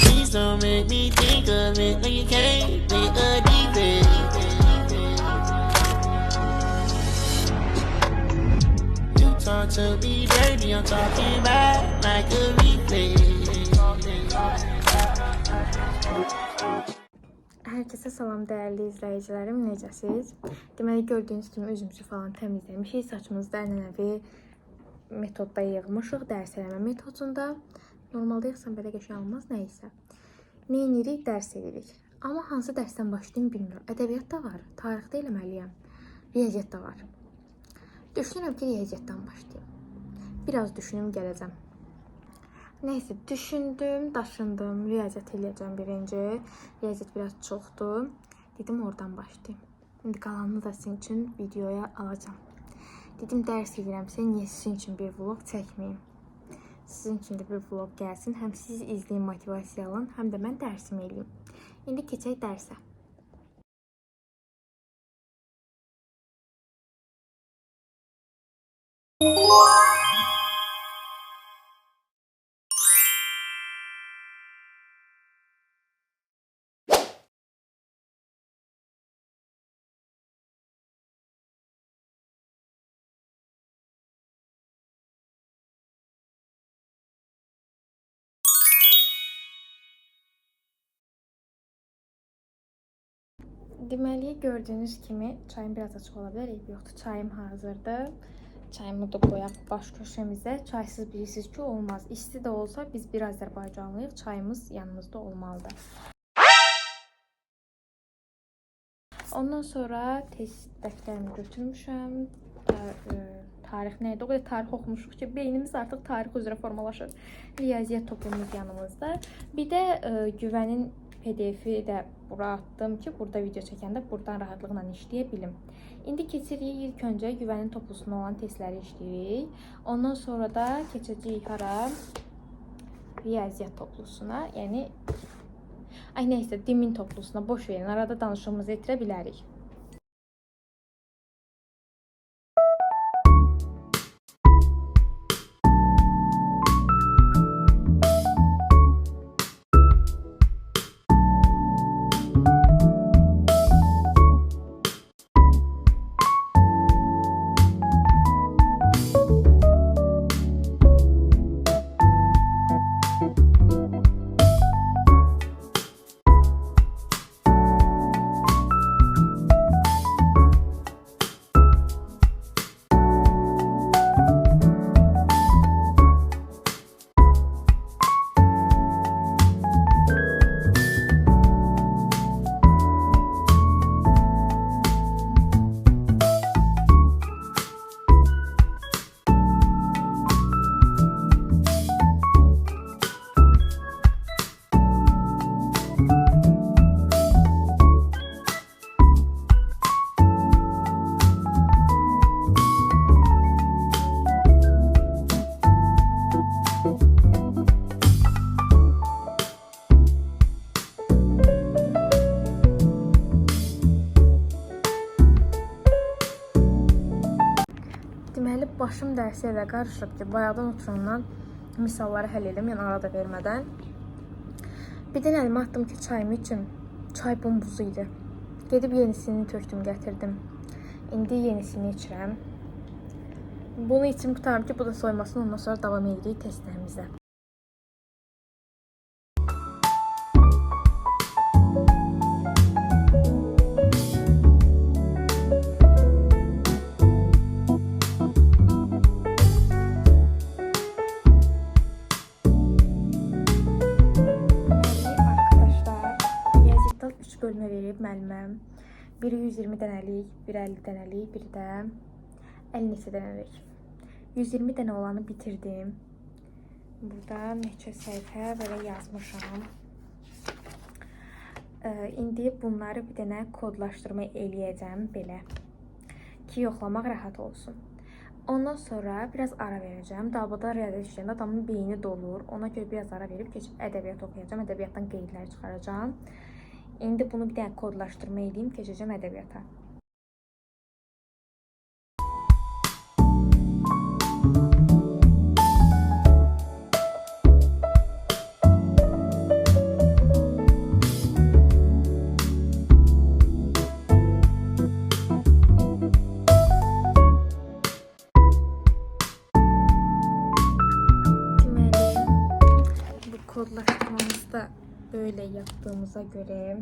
Please don't make me think of it when you can't think of deep. You talk to me dirty, I'm talking back like a replay. Herkese salam dəyərli izləyicilərim, necəsiz? Deməli, gördüyünüz kimi üzümüzü falan təmizləmişik, saçımızı da ənənəvi metodda yığmışıq, dərs eləmə metodunda. Normalda yığsam belə qəşəng olmaz, nəysə. Nə edirik? Dərs edirik. Amma hansı dərsdən başlayayım bilmirəm. Ədəbiyyat da var, tarixdə eləməliyəm, riyaziyyat da var. Düşünürəm ki, riyaziyyatdan başlayayım. Biraz düşünüm, gələcəm. Neyse, düşündüm, daşındım, riyaziyyat eləyəcəm birinci. Riyaziyyat biraz çoxdur. Dedim, oradan başlayayım. İndi qalanını da sizin üçün videoya alacağım. Dedim, dərs edirəmsə, niyə sizin üçün bir vlog çəkməyim? Sizin üçün də bir vlog gəlsin. Həm siz izləyin, motivasiya alın, həm də mən dərsimi eləyim. İndi keçək dərsə. Deməli, gördüyünüz kimi çayım biraz açıq ola bilər, eybi yoxdur. Çayım hazırdır. Çayımı da qoyaq baş köşəmizə. Çaysız bilirsiniz ki, olmaz. İsti də olsa biz bir Azərbaycanlıyıq, çayımız yanımızda olmalıdır. Ondan sonra test dəftərimi götürmüşəm. Tarix nə idi? O qədər tarix oxumuşuq ki, beynimiz artıq tarix üzrə formalaşır. Riyaziyyat toplumumuz yanımızda. Bir də güvənin PDF-i də bura attım ki, burada video çəkəndə buradan rahatlıqla işləyə bilim. İndi keçirik ilk öncə güvənin toplusuna olan testləri işləyirik. Ondan sonra da keçəcəyik hara? Riyaziyyat toplusuna, yəni nəysə, dimin toplusuna, boş verin, arada danışığımızı etirə bilərik. Deməli, başım dərsi elə qarışıb ki, bayaqdan oturandan misalları həll edim, yəni arada vermədən. Birdən əlimə atdım ki, çayımı içim. Çay bumbuzu idi. Gedib yenisini tökdüm, gətirdim. İndi yenisini içirəm. Bunu içim qutarım ki, bu da soymasın, ondan sonra davam edirik testlərimizə. Bölmə verib müəlliməm. Biri 120 dənəlik, biri 50 dənəlik, biri də 50 neçə dənəlik. 120 dənə olanı bitirdim. Burada neçə səhifə belə yazmışam. İndi bunları bir dənə kodlaşdırma eləyəcəm belə ki, yoxlamaq rahat olsun. Ondan sonra biraz ara verəcəm. Davada riyaziyyat işləyəndə adamın beyni dolur. Ona görə biraz ara verib keçib ədəbiyyat oxuyacağam. Ədəbiyyatdan qeydlər çıxaracağam. İndi bunu bir dənə kodlaşdırma edeyim, keçəcəm ədəbiyyata. kodlaştırmamızı da böyle yaptığımıza göre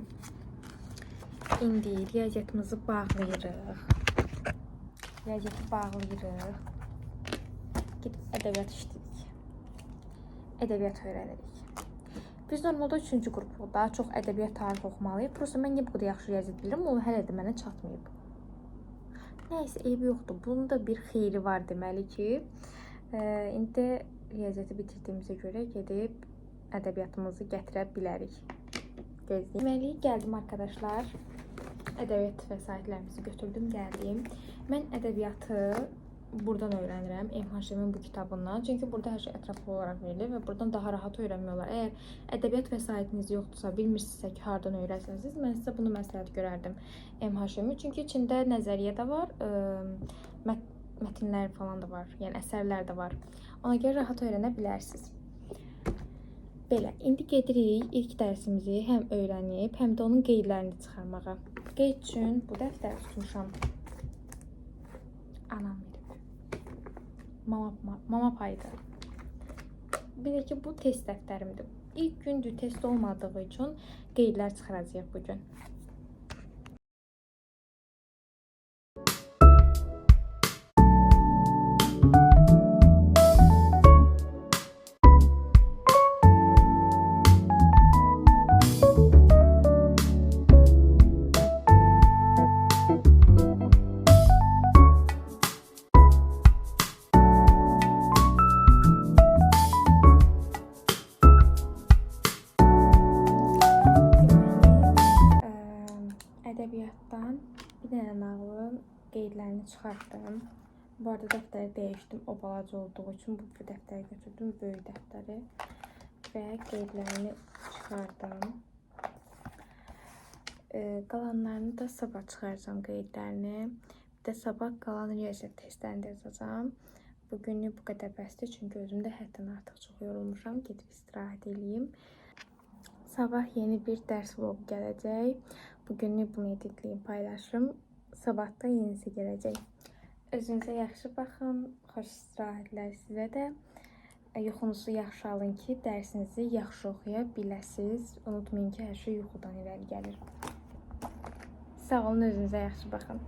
indi riyaziyyatımızı bağlayırıq. Riyaziyyatı bağlayırıq. Gidib ədəbiyyat işləyirik. Ədəbiyyat öyrənirik. Biz normalda 3-cü qrupuq daha çox ədəbiyyat tarix oxumalıyıq. Prosta mən niyə bu qədər yaxşı riyaziyyat bilirəm, o hələ də mənə çatmayıb. Nəysə, eybi yoxdur. Bunun da bir xeyri var deməli ki, indi riyaziyyatı bitirdiyimizə görə gedib ədəbiyyatımızı gətirə bilərik. Deməli, gəldim arkadaşlar. Ədəbiyyat vəsaitlərimizi götürdüm, gəldim. Mən ədəbiyyatı buradan öyrənirəm, MHŞ-in bu kitabından. Çünki burada hər şey ətraflı olaraq verilir və buradan daha rahat öyrənmək olar. Əgər ədəbiyyat vəsaitiniz yoxdursa, bilmirsinizsə ki, hardan öyrənsəniz, mən sizə bunu məsləhət görərdim MHŞ-in. Çünki içində nəzəriyyə də var, mətnlər falan da var, yəni əsərlər də var. Ona görə rahat öyrənə bilərsiniz. Belə, indi gedirik ilk dərsimizi həm öyrənib, həm də onun qeydlərini çıxarmağa. Qeyd üçün bu dəftər tutmuşam. Anam verib. Mama paydı. Bir də ki, bu test dəftərimdir. İlk gündür, test olmadığı üçün qeydlər çıxaracağıq bugün. Ədəbiyyatdan bir dənə nağılın qeydlərini çıxartdım. Bu arada dəftəri dəyişdim. O balaca olduğu üçün bu dəftəri götürdüm, böyük dəftəri və qeydlərini çıxardım. Qalanlarını da sabah çıxaracağım qeydlərini. Bir də sabah qalan riyaziyyat testlərini yazacağım. Bugünlük bu qədər bəsdir, çünki özüm də həddən artıq çox yorulmuşam. Gedib istirahət edeyim. Sabah yeni bir dərs vlogu gələcək. Bugünlük bunu editləyib paylaşırım. Sabah da yenisi gələcək. Özünüzə yaxşı baxın. Xoş istirahətlər sizə də. Yuxunuzu yaxşı alın ki, dərsinizi yaxşı oxuya biləsiniz. Unutmayın ki, hər şey yuxudan irəli gəlir. Sağ olun, özünüzə yaxşı baxın.